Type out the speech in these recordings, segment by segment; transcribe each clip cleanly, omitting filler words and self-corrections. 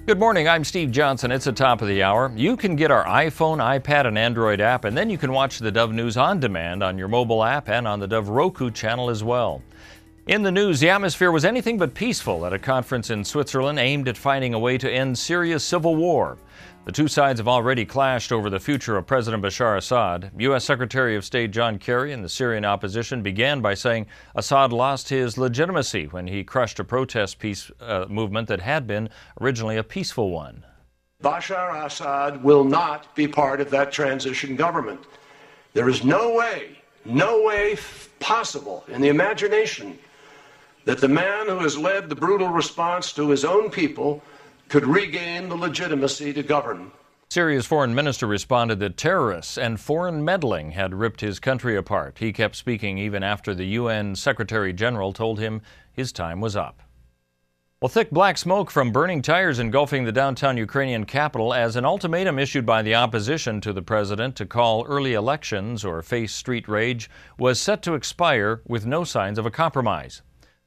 Good morning, I'm Steve Johnson. It's the top of the hour. You can get our iPhone, iPad, and Android app, and then you can watch the Dove News on demand on your mobile app and on the Dove Roku channel as well. In the news, the atmosphere was anything but peaceful at a conference in Switzerland aimed at finding a way to end Syria's civil war. The two sides have already clashed over the future of President Bashar Assad. U.S. Secretary of State John Kerry and the Syrian opposition began by saying Assad lost his legitimacy when he crushed a protest peace movement that had been originally a peaceful one. Bashar Assad will not be part of that transition government. There is no way possible in the imagination that the man who has led the brutal response to his own people could regain the legitimacy to govern. Syria's foreign minister responded that terrorists and foreign meddling had ripped his country apart. He kept speaking even after the UN Secretary General told him his time was up. Well, thick black smoke from burning tires engulfing the downtown Ukrainian capital as an ultimatum issued by the opposition to the president to call early elections or face street rage was set to expire with no signs of a compromise.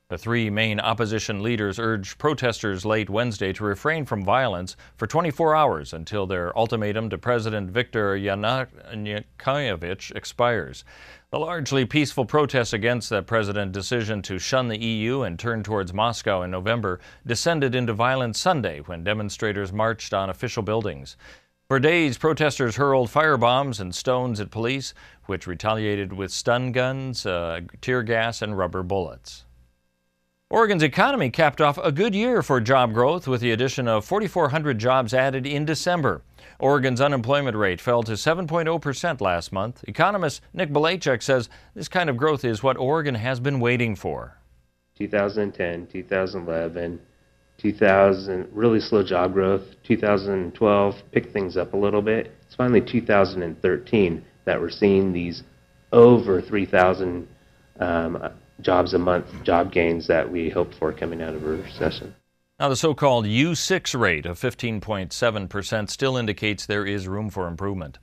The three main opposition leaders urged protesters late Wednesday to refrain from violence for 24 hours until their ultimatum to President Viktor Yanukovych expires. The largely peaceful protests against the president's decision to shun the EU and turn towards Moscow in November descended into violence Sunday when demonstrators marched on official buildings. For days, protesters hurled firebombs and stones at police, which retaliated with stun guns, tear gas, and rubber bullets. Oregon's economy capped off a good year for job growth with the addition of 4,400 jobs added in December. Oregon's unemployment rate fell to 7.0% last month. Economist Nick Balachek says this kind of growth is what Oregon has been waiting for. 2010, 2011, 2000, really slow job growth. 2012 picked things up a little bit. It's finally 2013 that we're seeing these over 3,000 jobs a month, job gains that we hoped for coming out of a recession. Now, the so-called U6 rate of 15.7% still indicates there is room for improvement.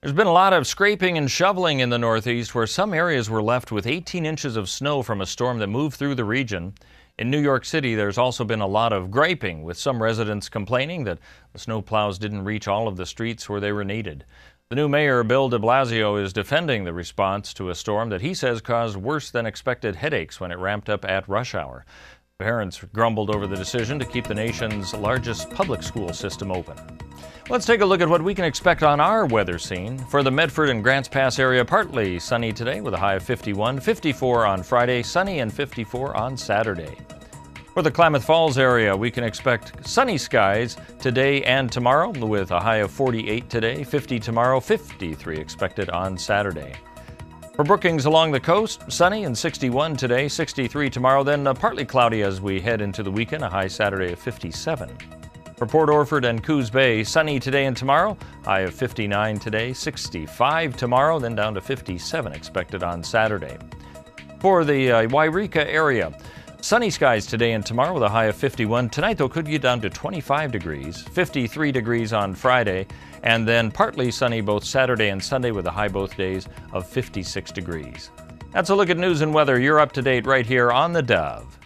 There's been a lot of scraping and shoveling in the Northeast, where some areas were left with 18 inches of snow from a storm that moved through the region. In New York City, there's also been a lot of griping, with some residents complaining that the snowplows didn't reach all of the streets where they were needed. The new mayor, Bill de Blasio, is defending the response to a storm that he says caused worse than expected headaches when it ramped up at rush hour. Parents grumbled over the decision to keep the nation's largest public school system open. Let's take a look at what we can expect on our weather scene. For the Medford and Grants Pass area, partly sunny today with a high of 51, 54 on Friday, sunny and 54 on Saturday. For the Klamath Falls area, we can expect sunny skies today and tomorrow with a high of 48 today, 50 tomorrow, 53 expected on Saturday. For Brookings along the coast, sunny and 61 today, 63 tomorrow, then partly cloudy as we head into the weekend, a high Saturday of 57. For Port Orford and Coos Bay, sunny today and tomorrow, high of 59 today, 65 tomorrow, then down to 57 expected on Saturday. For the Wairika area, sunny skies today and tomorrow with a high of 51. Tonight, though, could get down to 25 degrees, 53 degrees on Friday, and then partly sunny both Saturday and Sunday with a high both days of 56 degrees. That's a look at news and weather. You're up to date right here on the Dove.